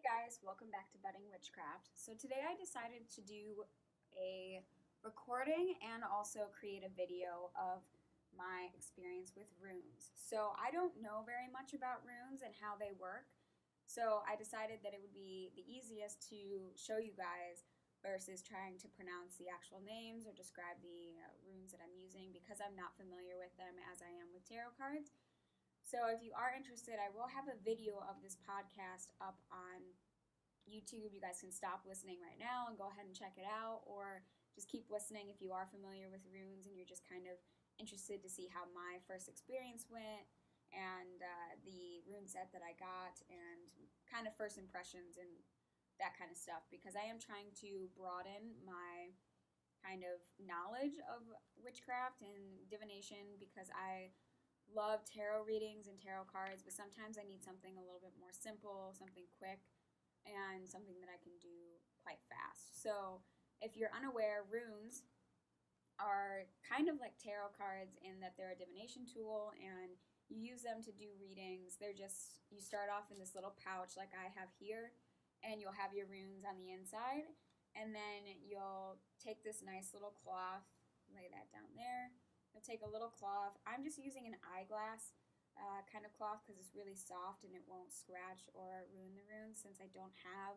guys, welcome back to Budding Witchcraft. So today I decided to do a recording and also create a video of my experience with runes. So I don't know very much about runes and how they work, so I decided that it would be the easiest to show you guys versus trying to pronounce the actual names or describe the runes that I'm using because I'm not familiar with them as I am with tarot cards. So if you are interested, I will have a video of this podcast up on YouTube. You guys can stop listening right now and go ahead and check it out, or just keep listening if you are familiar with runes and you're just kind of interested to see how my first experience went and the rune set that I got and kind of first impressions and that kind of stuff, because I am trying to broaden my kind of knowledge of witchcraft and divination because I love tarot readings and tarot cards, but sometimes I need something a little bit more simple, something quick, and something that I can do quite fast. So, if you're unaware, runes are kind of like tarot cards in that they're a divination tool and you use them to do readings. They're just, you start off in this little pouch like I have here, and you'll have your runes on the inside, and then you'll take this nice little cloth, lay that down there. You'll take a little cloth. I'm just using an eyeglass kind of cloth because it's really soft and it won't scratch or ruin the runes since I don't have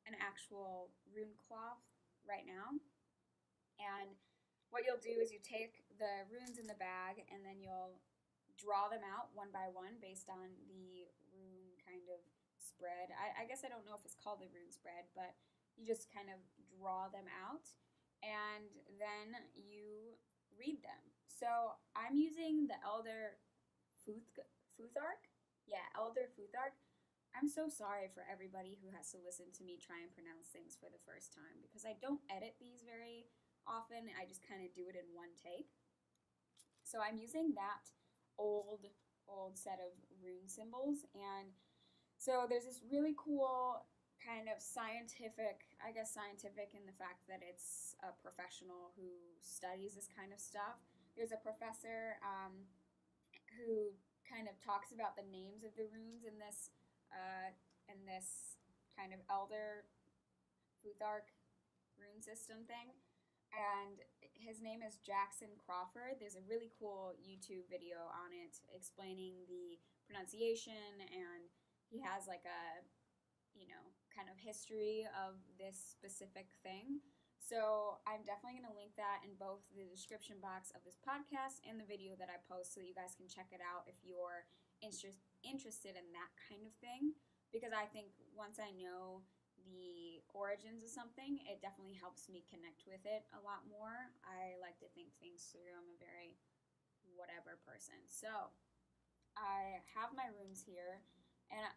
an actual rune cloth right now. And what you'll do is you take the runes in the bag and then you'll draw them out one by one based on the rune kind of spread. I guess I don't know if it's called the rune spread, but you just kind of draw them out and then you read them. So I'm using the Elder Futhark? Yeah, Elder Futhark. I'm so sorry for everybody who has to listen to me try and pronounce things for the first time because I don't edit these very often. I just kind of do it in one take. So I'm using that old set of rune symbols, and so there's this really cool kind of scientific, I guess scientific in the fact that it's a professional who studies this kind of stuff. There's a professor who kind of talks about the names of the runes in this kind of Elder Futhark rune system thing. And his name is Jackson Crawford. There's a really cool YouTube video on it explaining the pronunciation, and he has like a, kind of history of this specific thing. So I'm definitely going to link that in both the description box of this podcast and the video that I post so that you guys can check it out if you're interested in that kind of thing. Because I think once I know the origins of something, it definitely helps me connect with it a lot more. I like to think things through. I'm a very whatever person. So I have my runes here. And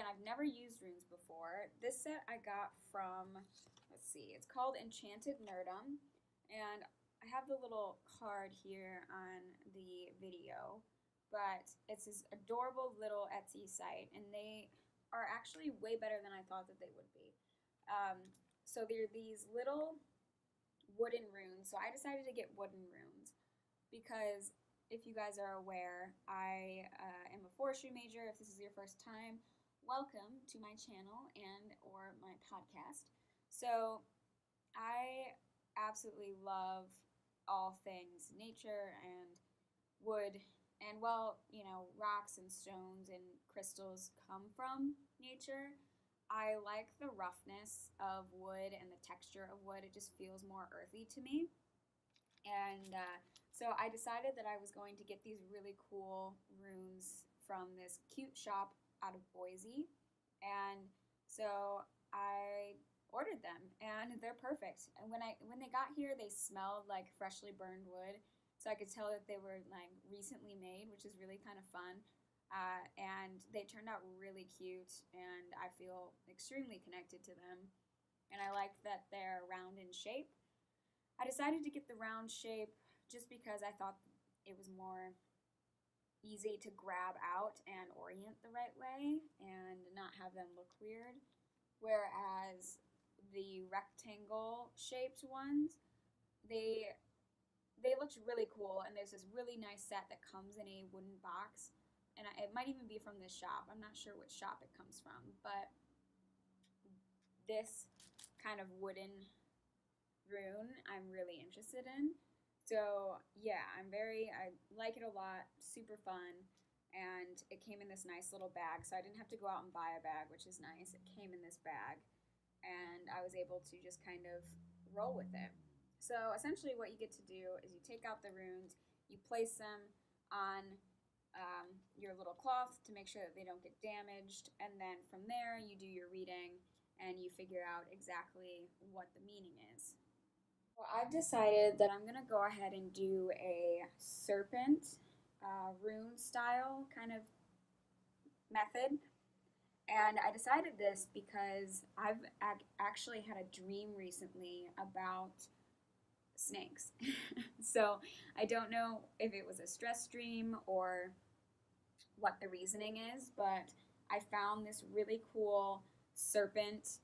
I've never used runes before. This set I got from, let's see, it's called Enchanted Nerdum. And I have the little card here on the video, but it's this adorable little Etsy site, and they are actually way better than I thought that they would be. So they're these little wooden runes. So I decided to get wooden runes because if you guys are aware, I am a forestry major. If this is your first time, welcome to my channel and or my podcast. So I absolutely love all things nature and wood. And while, rocks and stones and crystals come from nature, I like the roughness of wood and the texture of wood. It just feels more earthy to me. And so I decided that I was going to get these really cool runes from this cute shop out of Boise. And so I ordered them, and they're perfect. And when they got here, they smelled like freshly burned wood. So I could tell that they were like recently made, which is really kind of fun. And they turned out really cute, and I feel extremely connected to them. And I like that they're round in shape. I decided to get the round shape just because I thought it was more easy to grab out and orient the right way and not have them look weird. Whereas the rectangle shaped ones, they looked really cool, and there's this really nice set that comes in a wooden box, and it might even be from this shop. I'm not sure which shop it comes from, but this kind of wooden rune I'm really interested in. So yeah, I like it a lot, super fun, and it came in this nice little bag. So I didn't have to go out and buy a bag, which is nice. It came in this bag, and I was able to just kind of roll with it. So essentially, what you get to do is you take out the runes, you place them on your little cloth to make sure that they don't get damaged, and then from there you do your reading and you figure out exactly what the meaning is. Well, I've decided that I'm going to go ahead and do a serpent rune style kind of method. And I decided this because I've actually had a dream recently about snakes. So I don't know if it was a stress dream or what the reasoning is, but I found this really cool serpent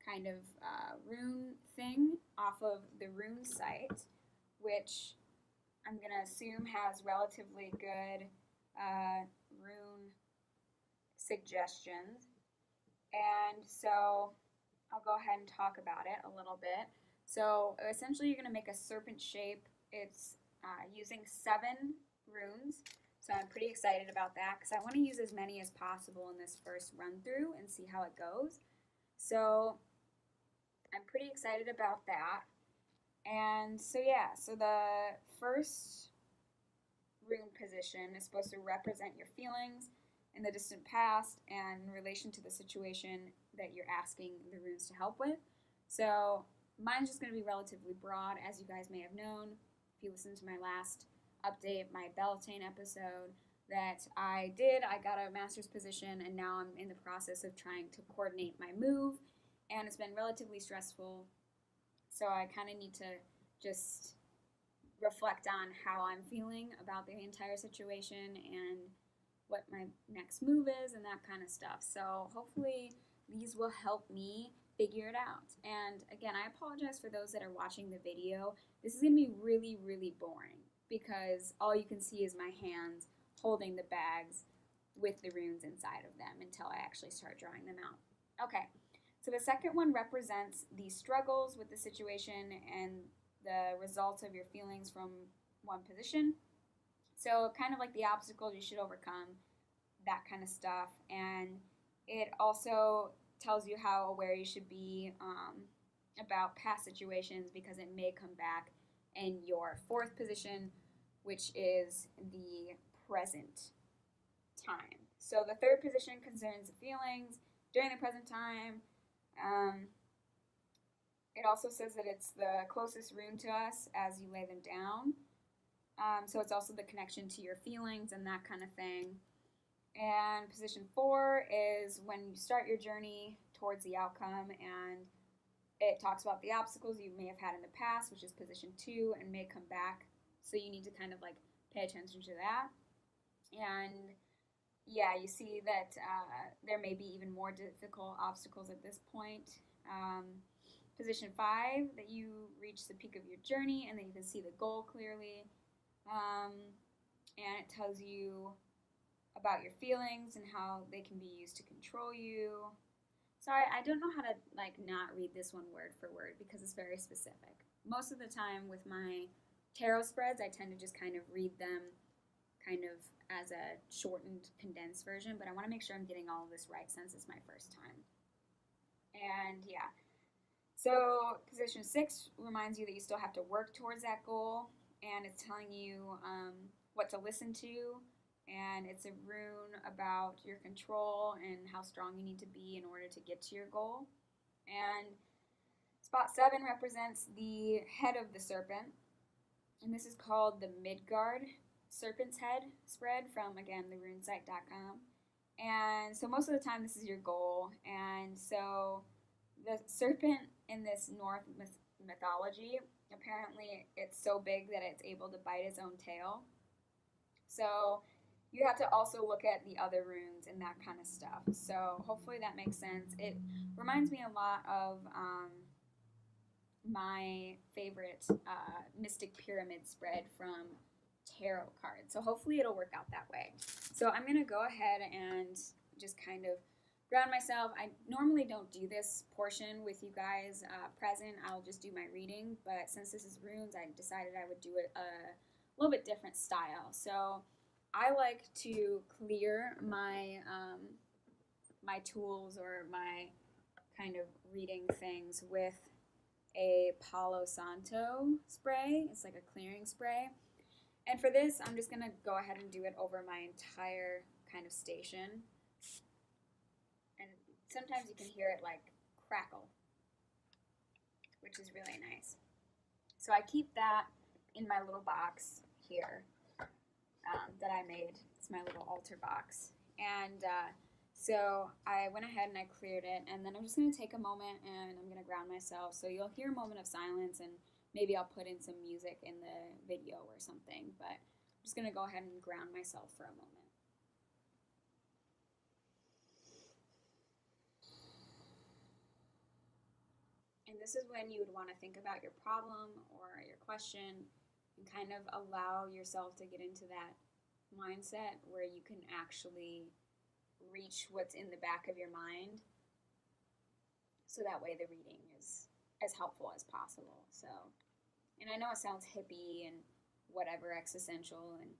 kind of rune thing off of the rune site, which I'm going to assume has relatively good rune suggestions. And so I'll go ahead and talk about it a little bit. So essentially you're going to make a serpent shape. It's using 7 runes. So I'm pretty excited about that because I want to use as many as possible in this first run through and see how it goes. So I'm pretty excited about that. And so yeah, so the first rune position is supposed to represent your feelings in the distant past and in relation to the situation that you're asking the runes to help with. So mine's just going to be relatively broad, as you guys may have known. If you listened to my last update, my Beltane episode that I did, I got a master's position, and now I'm in the process of trying to coordinate my move, and it's been relatively stressful. So I kind of need to just reflect on how I'm feeling about the entire situation and what my next move is and that kind of stuff. So hopefully these will help me figure it out. And again, I apologize for those that are watching the video. This is going to be really, really boring because all you can see is my hands holding the bags with the runes inside of them until I actually start drawing them out. Okay, so the second one represents the struggles with the situation and the results of your feelings from one position. So kind of like the obstacles you should overcome, that kind of stuff. And it also tells you how aware you should be about past situations because it may come back in your 4th position, which is the present time. So the 3rd position concerns the feelings during the present time. It also says that it's the closest rune to us as you lay them down. So it's also the connection to your feelings and that kind of thing. And position 4 is when you start your journey towards the outcome, and it talks about the obstacles you may have had in the past, which is position 2, and may come back. So you need to kind of like pay attention to that. And yeah, you see that there may be even more difficult obstacles at this point. Position 5, that you reach the peak of your journey and then you can see the goal clearly. And it tells you about your feelings and how they can be used to control you. Sorry, I don't know how to like not read this one word for word because it's very specific. Most of the time with my tarot spreads, I tend to just kind of read them kind of as a shortened, condensed version, but I want to make sure I'm getting all of this right since it's my first time. And yeah, so position 6 reminds you that you still have to work towards that goal, and it's telling you what to listen to, and it's a rune about your control and how strong you need to be in order to get to your goal. And spot 7 represents the head of the serpent, and this is called the Midgard Serpent's Head spread from, again, the runesite.com. And so most of the time this is your goal, and so the serpent in this Norse mythology, apparently it's so big that it's able to bite its own tail. So you have to also look at the other runes and that kind of stuff. So hopefully that makes sense. It reminds me a lot of my favorite Mystic Pyramid spread from tarot cards. So hopefully it'll work out that way. So I'm going to go ahead and just kind of ground myself. I normally don't do this portion with you guys present. I'll just do my reading, but since this is runes, I decided I would do it a little bit different style. So I like to clear my my tools or my kind of reading things with a Palo Santo spray. It's like a clearing spray. And for this, I'm just going to go ahead and do it over my entire kind of station. And sometimes you can hear it like crackle, which is really nice. So I keep that in my little box here that I made. It's my little altar box. And so I went ahead and I cleared it, and then I'm just going to take a moment and I'm going to ground myself. So you'll hear a moment of silence, and maybe I'll put in some music in the video or something, but I'm just going to go ahead and ground myself for a moment. And this is when you would want to think about your problem or your question and kind of allow yourself to get into that mindset where you can actually reach what's in the back of your mind, so that way the reading is as helpful as possible. So, and I know it sounds hippie and whatever, existential and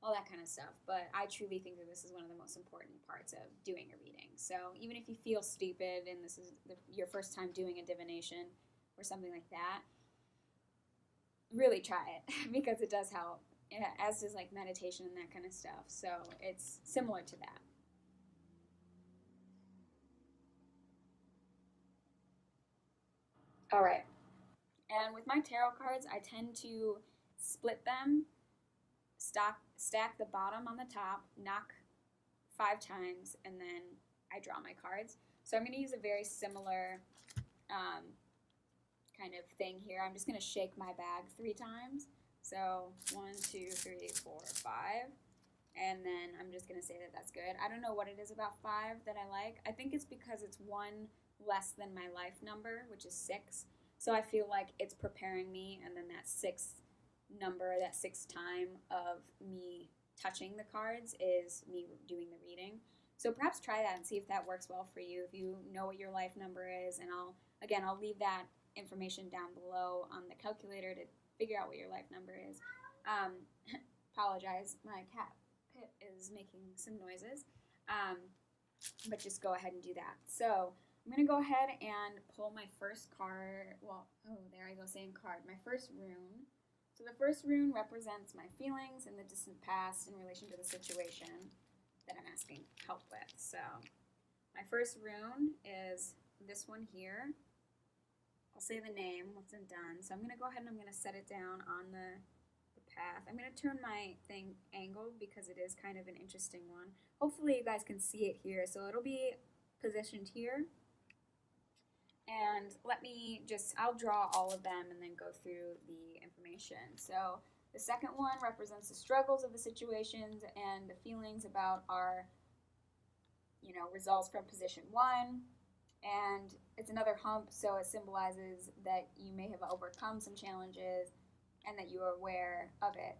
all that kind of stuff, but I truly think that this is one of the most important parts of doing a reading. So even if you feel stupid and this is your first time doing a divination or something like that, really try it because it does help, as does like meditation and that kind of stuff. So it's similar to that. All right. And with my tarot cards, I tend to split them, stack the bottom on the top, knock 5 times, and then I draw my cards. So I'm going to use a very similar kind of thing here. I'm just going to shake my bag 3 times. So 1, 2, 3, 4, 5. And then I'm just going to say that that's good. I don't know what it is about 5 that I like. I think it's because it's 1 less than my life number, which is 6. So I feel like it's preparing me, and then that 6th number, that 6th time of me touching the cards is me doing the reading. So perhaps try that and see if that works well for you, if you know what your life number is. And I'll leave that information down below on the calculator to figure out what your life number is. Apologize, my cat Pip is making some noises. But just go ahead and do that. So I'm going to go ahead and pull my first card. Well, oh, there I go saying card. My first rune. So the first rune represents my feelings in the distant past in relation to the situation that I'm asking help with. So my first rune is this one here. I'll say the name once I'm done. So I'm going to go ahead and I'm going to set it down on the path. I'm going to turn my thing angled because it is kind of an interesting one. Hopefully you guys can see it here. So it'll be positioned here. And I'll draw all of them and then go through the information. So the second one represents the struggles of the situations and the feelings about our, results from position 1. And it's another hump, so it symbolizes that you may have overcome some challenges and that you are aware of it,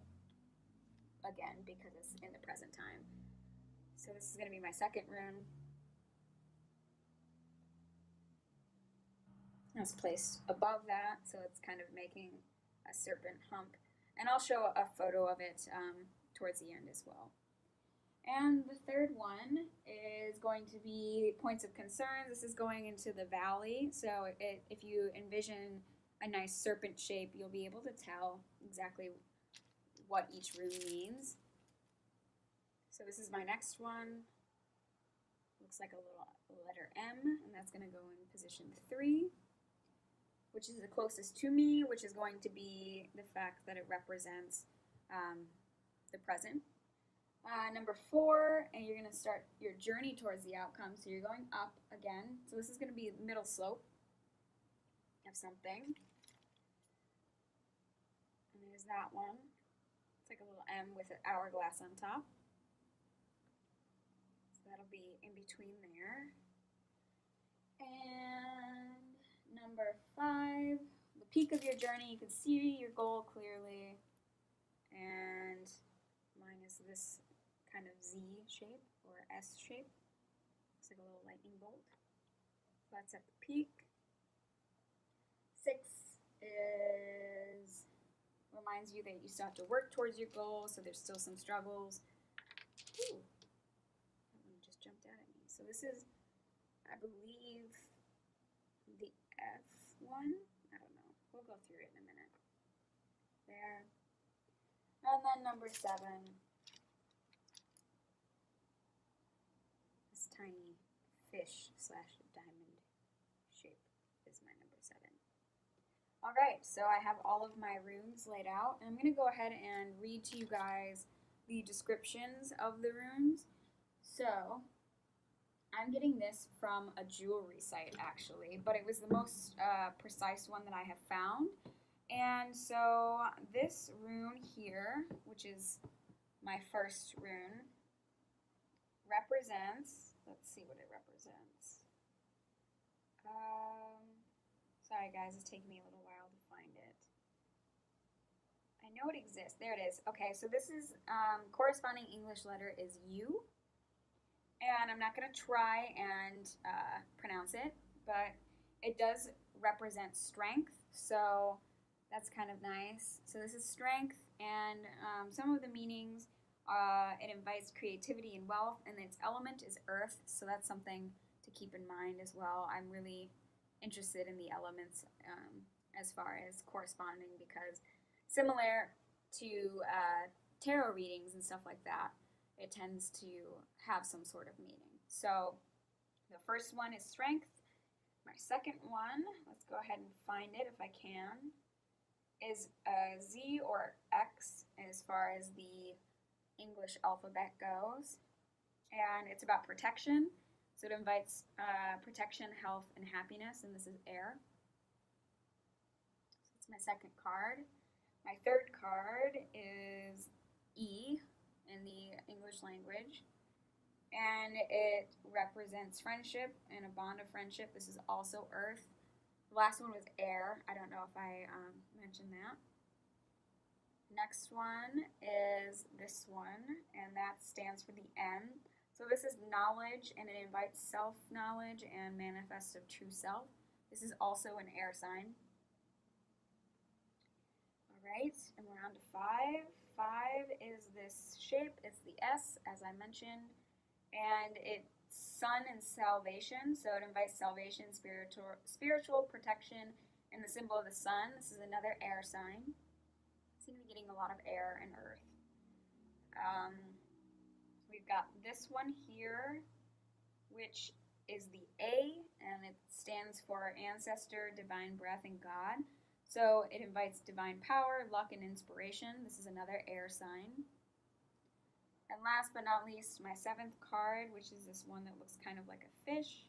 again, because it's in the present time. So this is going to be my second rune. It's placed above that, so it's kind of making a serpent hump. And I'll show a photo of it towards the end as well. And the third one is going to be points of concern. This is going into the valley, so if you envision a nice serpent shape, you'll be able to tell exactly what each rune means. So this is my next one. Looks like a little letter M, and that's going to go in position 3. Which is the closest to me, which is going to be the fact that it represents the present. Number 4, and you're going to start your journey towards the outcome. So you're going up again. So this is going to be the middle slope of something. And there's that one. It's like a little M with an hourglass on top. So that'll be in between there. And number 5, the peak of your journey, you can see your goal clearly, and mine is this kind of Z shape or S shape. Looks like a little lightning bolt. That's at the peak. 6 is reminds you that you still have to work towards your goal, so there's still some struggles. Ooh, that one just jumped out at me. So this is, I believe, the F one. I don't know. We'll go through it in a minute. There. And then number 7. This tiny fish / diamond shape is my number 7. Alright, so I have all of my runes laid out, and I'm going to go ahead and read to you guys the descriptions of the runes. So, I'm getting this from a jewelry site actually, but it was the most precise one that I have found. And so this rune here, which is my first rune, represents, let's see what it represents. Sorry guys, it's taking me a little while to find it. I know it exists. There it is. Okay, so this is, corresponding English letter is U. And I'm not going to try and pronounce it, but it does represent strength, so that's kind of nice. So this is strength, and some of the meanings, it invites creativity and wealth, and its element is earth, so that's something to keep in mind as well. I'm really interested in the elements as far as corresponding, because similar to tarot readings and stuff like that, it tends to have some sort of meaning. So the first one is strength. My second one, let's go ahead and find it if I can, is Z or X as far as the English alphabet goes. And it's about protection. So it invites protection, health, and happiness, and this is air. So that's my second card. My third card is E in the English language, and it represents friendship and a bond of friendship. This is also earth. The last one was air. I don't know if I mentioned that. Next one is this one, and that stands for the N. So this is knowledge, and it invites self-knowledge and manifest of true self. This is also an air sign. All right, and we're on to 5. 5 is this shape. It's the S, as I mentioned, and it's sun and salvation. So it invites salvation, spiritual protection, and the symbol of the sun. This is another air sign. I seem to be getting a lot of air and earth. We've got this one here, which is the A, and it stands for ancestor, divine breath, and God. So it invites divine power, luck, and inspiration. This is another air sign. And last but not least, my 7th card, which is this one that looks kind of like a fish.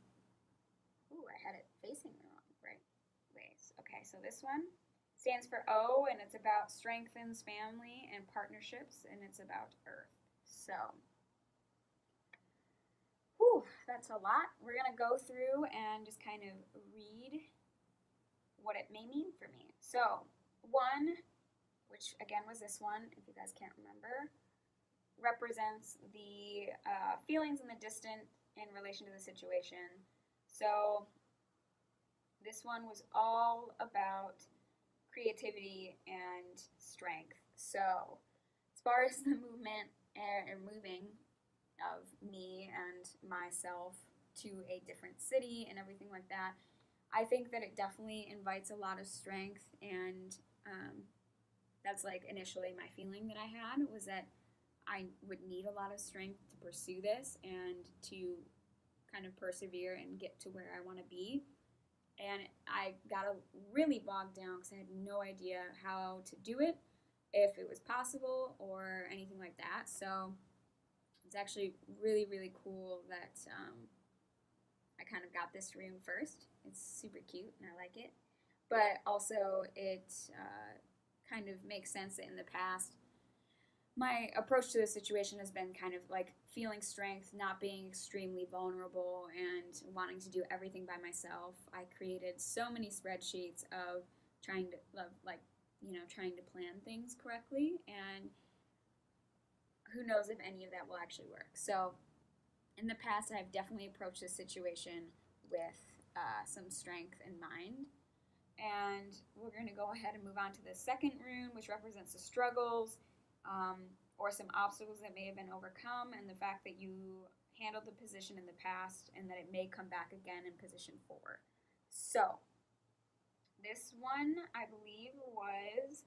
Ooh, I had it facing the wrong right ways. Okay, so this one stands for O, and it's about strengthens family and partnerships, and it's about earth. So, whew, that's a lot. We're going to go through and just kind of read what it may mean for me. So, 1, which again was this one, if you guys can't remember, represents the feelings in the distant in relation to the situation. So, this one was all about creativity and strength. So, as far as the movement and moving of me and myself to a different city and everything like that, I think that it definitely invites a lot of strength, and that's like initially my feeling that I had, was that I would need a lot of strength to pursue this and to kind of persevere and get to where I want to be. And I got really bogged down because I had no idea how to do it, if it was possible or anything like that. So it's actually really, really cool that I kind of got this rune first. It's super cute and I like it. But also it kind of makes sense that in the past, my approach to the situation has been kind of like feeling strength, not being extremely vulnerable, and wanting to do everything by myself. I created so many spreadsheets of trying to trying to plan things correctly, and who knows if any of that will actually work. So in the past, I've definitely approached this situation with some strength in mind. And we're going to go ahead and move on to the second rune, which represents the struggles or some obstacles that may have been overcome, and the fact that you handled the position in the past and that it may come back again in position 4. So, this one, I believe, was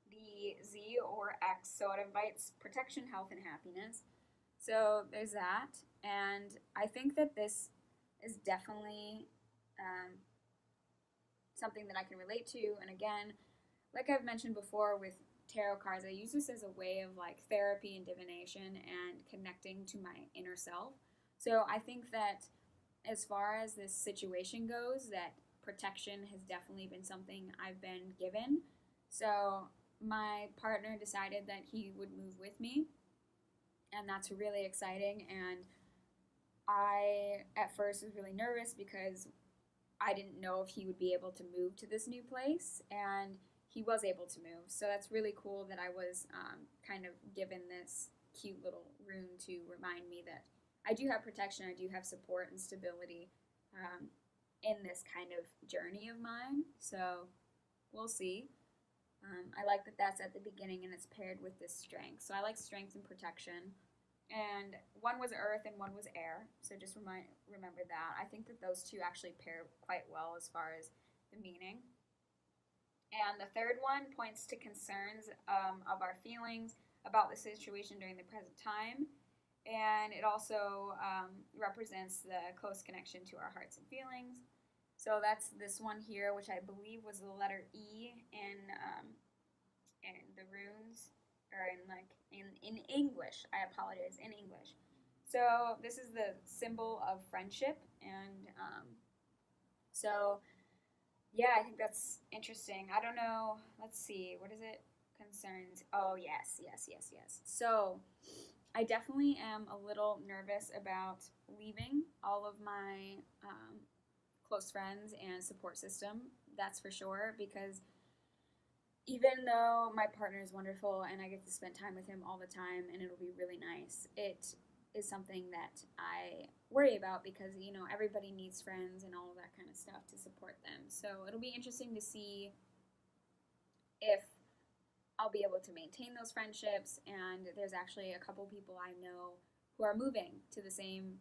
the Z or X, so it invites protection, health, and happiness. So there's that, and I think that this is definitely something that I can relate to. And again, like I've mentioned before with tarot cards, I use this as a way of like therapy and divination and connecting to my inner self. So I think that as far as this situation goes, that protection has definitely been something I've been given. So my partner decided that he would move with me, and that's really exciting. And I at first was really nervous because I didn't know if he would be able to move to this new place, and he was able to move. So that's really cool that I was kind of given this cute little rune to remind me that I do have protection, I do have support and stability in this kind of journey of mine. So we'll see. I like that that's at the beginning and it's paired with this strength. So I like strength and protection. And one was earth and one was air. So just remember that. I think that those two actually pair quite well as far as the meaning. And the third one points to concerns of our feelings about the situation during the present time. And it also represents the close connection to our hearts and feelings. So that's this one here, which I believe was the letter E in the runes, or in English. I apologize, in English. So this is the symbol of friendship, and so yeah, I think that's interesting. I don't know. Let's see. What is it? Concerns. Oh yes. So I definitely am a little nervous about leaving all of my close friends and support system. That's for sure, because even though my partner is wonderful and I get to spend time with him all the time and it'll be really nice, it is something that I worry about because, you know, everybody needs friends and all of that kind of stuff to support them. So it'll be interesting to see if I'll be able to maintain those friendships. And there's actually a couple people I know who are moving to the same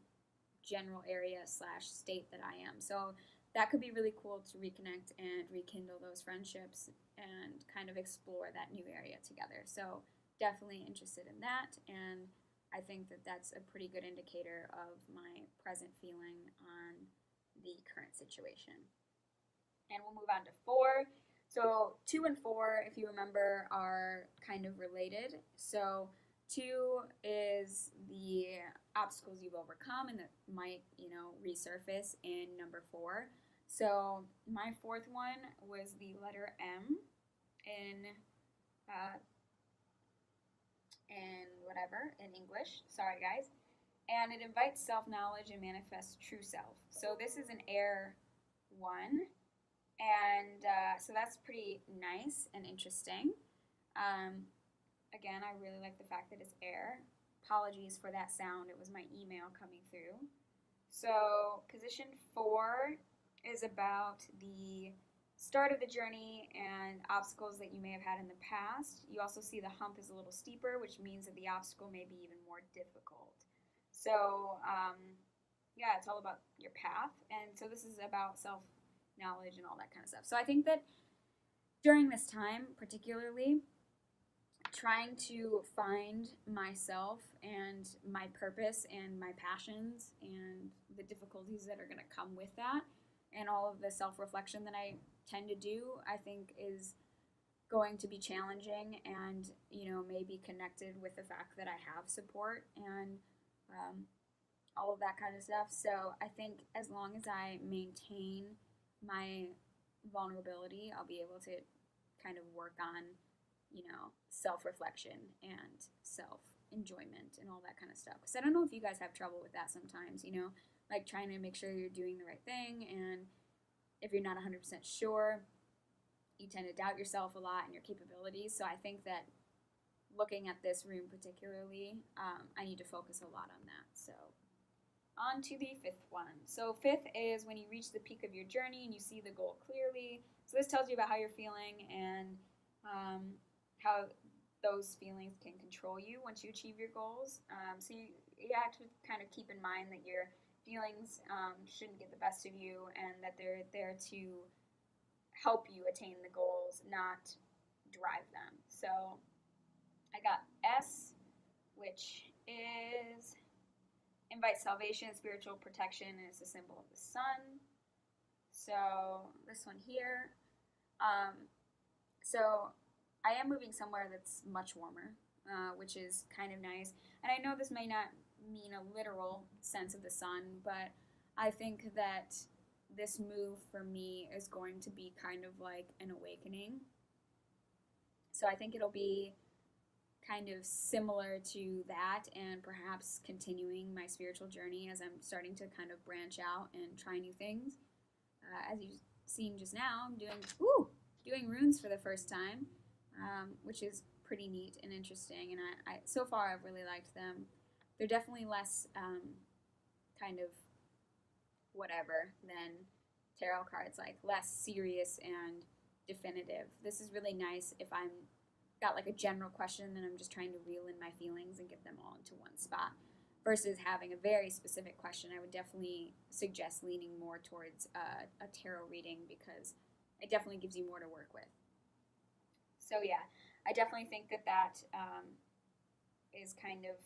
general area / state that I am. So that could be really cool to reconnect and rekindle those friendships and kind of explore that new area together. So definitely interested in that, and I think that that's a pretty good indicator of my present feeling on the current situation. And we'll move on to 4. So 2 and 4, if you remember, are kind of related. So 2 is the obstacles you've overcome and that might, resurface in number 4. So my 4th one was the letter M in English. Sorry, guys. And it invites self-knowledge and manifests true self. So this is an air one. And so that's pretty nice and interesting. Again, I really like the fact that it's air. Apologies for that sound. It was my email coming through. So position 4 is about the start of the journey and obstacles that you may have had in the past. You also see the hump is a little steeper, which means that the obstacle may be even more difficult. So, yeah, it's all about your path. And so this is about self-knowledge and all that kind of stuff. So I think that during this time, particularly, trying to find myself and my purpose and my passions and the difficulties that are going to come with that and all of the self-reflection that I tend to do, I think is going to be challenging and, maybe connected with the fact that I have support and all of that kind of stuff. So I think as long as I maintain my vulnerability, I'll be able to kind of work on, self-reflection and self-enjoyment and all that kind of stuff. Because I don't know if you guys have trouble with that sometimes, like trying to make sure you're doing the right thing, and if you're not 100% sure, you tend to doubt yourself a lot and your capabilities. So I think that looking at this room particularly, I need to focus a lot on that. So On to the fifth one. So fifth is when you reach the peak of your journey and you see the goal clearly. So this tells you about how you're feeling and how those feelings can control you once you achieve your goals. So you have to kind of keep in mind that your feelings shouldn't get the best of you and that they're there to help you attain the goals, not drive them. So I got S, which is invite salvation, spiritual protection, and it's a symbol of the sun. So this one here. So I am moving somewhere that's much warmer, which is kind of nice. And I know this may not mean a literal sense of the sun, but I think that this move for me is going to be kind of like an awakening. So I think it'll be kind of similar to that and perhaps continuing my spiritual journey as I'm starting to kind of branch out and try new things. As you've seen just now, I'm doing runes for the first time, which is pretty neat and interesting. And I so far I've really liked them. They're definitely less kind of whatever than tarot cards, like less serious and definitive. This is really nice if I'm got like a general question and I'm just trying to reel in my feelings and get them all into one spot versus having a very specific question. I would definitely suggest leaning more towards a tarot reading because it definitely gives you more to work with. So yeah, I definitely think that is kind of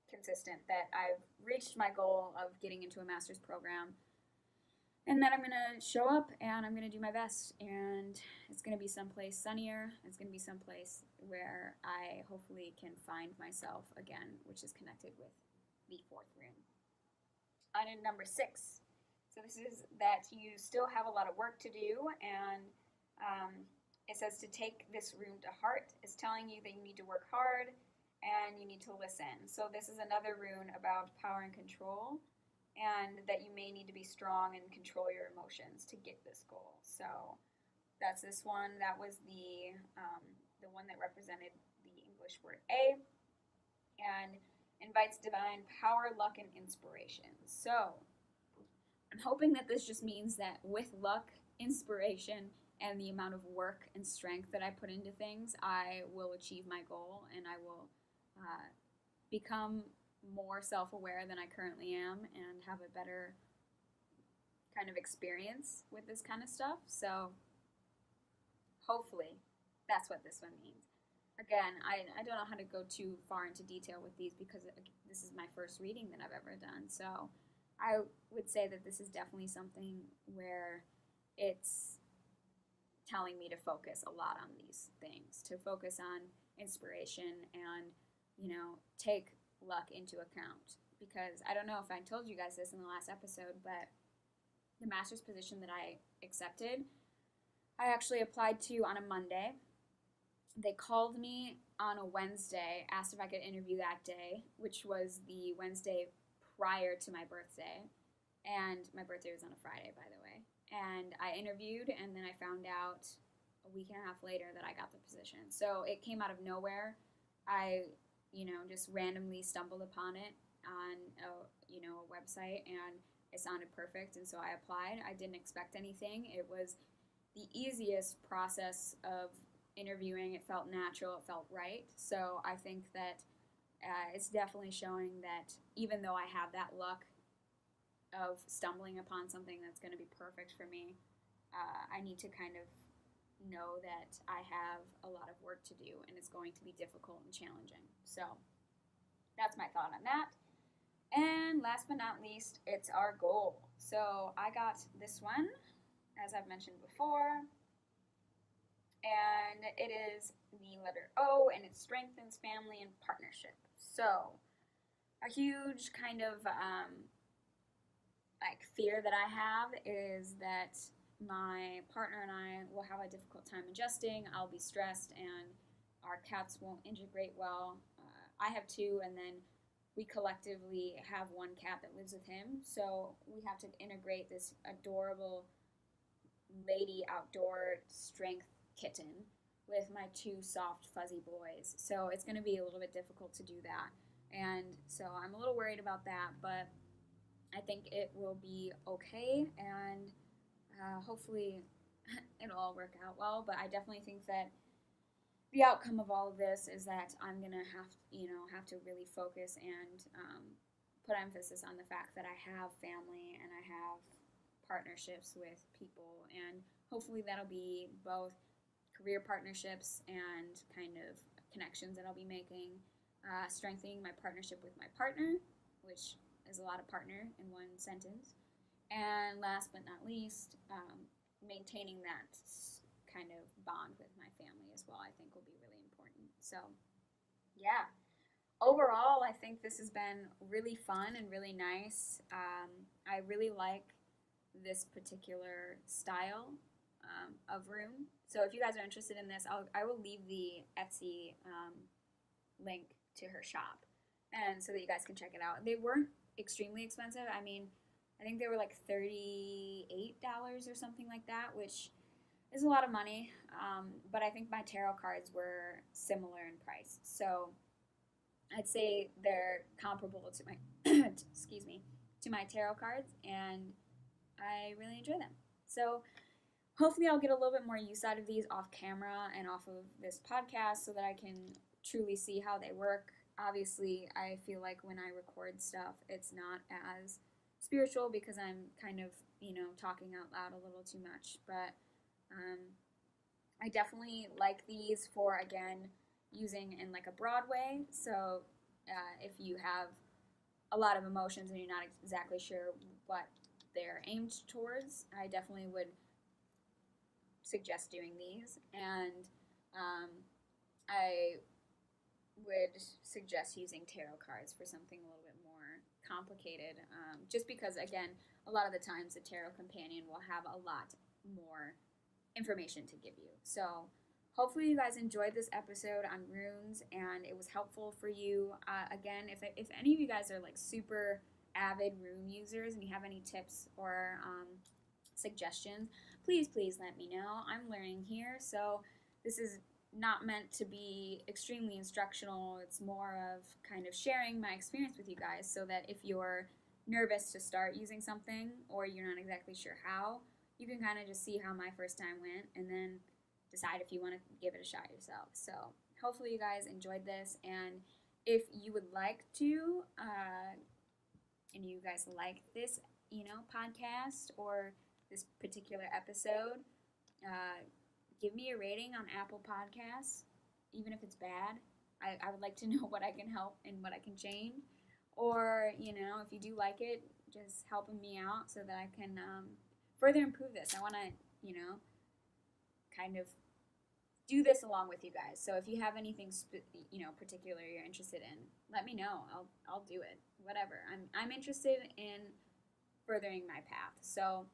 consistent, that I've reached my goal of getting into a master's program and that I'm going to show up and I'm going to do my best, and it's going to be someplace sunnier. It's going to be someplace where I hopefully can find myself again, which is connected with the fourth rune. On to number 6. So this is that you still have a lot of work to do, and it says to take this rune to heart. It's telling you that you need to work hard and you need to listen. So this is another rune about power and control, and that you may need to be strong and control your emotions to get this goal. So that's this one. That was the one that represented the English word A, and invites divine power, luck, and inspiration. So I'm hoping that this just means that with luck, inspiration, and the amount of work and strength that I put into things, I will achieve my goal and I will become more self-aware than I currently am and have a better kind of experience with this kind of stuff. So hopefully that's what this one means. Again, I don't know how to go too far into detail with these because this is my first reading that I've ever done. So I would say that this is definitely something where it's telling me to focus a lot on these things, to focus on inspiration and, take luck into account. Because I don't know if I told you guys this in the last episode, but the master's position that I accepted, I actually applied to on a Monday. They called me on a Wednesday, asked if I could interview that day, which was the Wednesday prior to my birthday. And my birthday was on a Friday, by the way. And I interviewed, and then I found out a week and a half later that I got the position. So it came out of nowhere. I, just randomly stumbled upon it on a website, and it sounded perfect, and so I applied. I didn't expect anything. It was the easiest process of interviewing. It felt natural. It felt right. So I think that it's definitely showing that even though I have that luck of stumbling upon something that's going to be perfect for me, I need to kind of know that I have a lot of work to do and it's going to be difficult and challenging. So that's my thought on that. And last but not least, it's our goal. So I got this one, as I've mentioned before, and it is the letter O, and it strengthens family and partnership. So a huge kind of fear that I have is that my partner and I will have a difficult time adjusting. I'll be stressed, and our cats won't integrate well. I have 2, and then we collectively have 1 cat that lives with him. So we have to integrate this adorable lady outdoor strength kitten with my 2 soft fuzzy boys. So it's going to be a little bit difficult to do that. And so I'm a little worried about that, but I think it will be okay, and hopefully it'll all work out well. But I definitely think that the outcome of all of this is that I'm gonna have to really focus and put emphasis on the fact that I have family and I have partnerships with people, and hopefully that'll be both career partnerships and kind of connections that I'll be making, strengthening my partnership with my partner, which is a lot of partner in one sentence, and last but not least, maintaining that kind of bond with my family as well. I think will be really important. So, yeah. Overall, I think this has been really fun and really nice. I really like this particular style of room. So if you guys are interested in this, I will leave the Etsy link to her shop, and so that you guys can check it out. They weren't extremely expensive. I mean, I think they were like $38 or something like that, which is a lot of money. But I think my tarot cards were similar in price, so I'd say they're comparable to my excuse me, to my tarot cards, and I really enjoy them. So hopefully I'll get a little bit more use out of these off camera and off of this podcast so that I can truly see how they work. Obviously, I feel like when I record stuff, it's not as spiritual because I'm kind of, talking out loud a little too much. But I definitely like these for, again, using in like a broad way. So if you have a lot of emotions and you're not exactly sure what they're aimed towards, I definitely would suggest doing these. And I would suggest using tarot cards for something a little bit more complicated, just because, again, a lot of the times the tarot companion will have a lot more information to give you. So hopefully you guys enjoyed this episode on runes and it was helpful for you. Again, if any of you guys are like super avid rune users and you have any tips or suggestions, please let me know. I'm learning here, so this is not meant to be extremely instructional. It's more of kind of sharing my experience with you guys so that if you're nervous to start using something or you're not exactly sure how, you can kind of just see how my first time went and then decide if you want to give it a shot yourself. So hopefully you guys enjoyed this, and if you would like to, and you guys like this, podcast or this particular episode, give me a rating on Apple Podcasts, even if it's bad. I would like to know what I can help and what I can change. Or, if you do like it, just helping me out so that I can further improve this. I want to, kind of do this along with you guys. So if you have anything, particular you're interested in, let me know. I'll do it. Whatever. I'm interested in furthering my path. So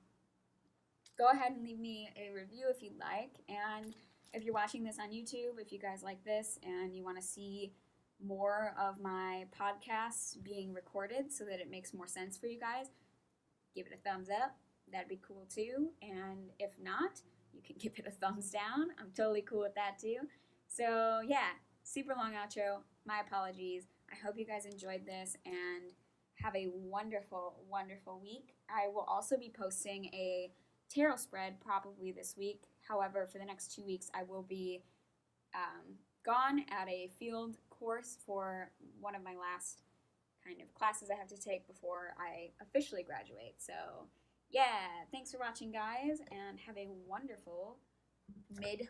go ahead and leave me a review if you'd like. And if you're watching this on YouTube, if you guys like this and you want to see more of my podcasts being recorded so that it makes more sense for you guys, give it a thumbs up. That'd be cool too. And if not, you can give it a thumbs down. I'm totally cool with that too. So yeah, super long outro. My apologies. I hope you guys enjoyed this and have a wonderful, wonderful week. I will also be posting a tarot spread probably this week. However, for the next 2 weeks, I will be gone at a field course for one of my last kind of classes I have to take before I officially graduate. So yeah, thanks for watching, guys, and have a wonderful mid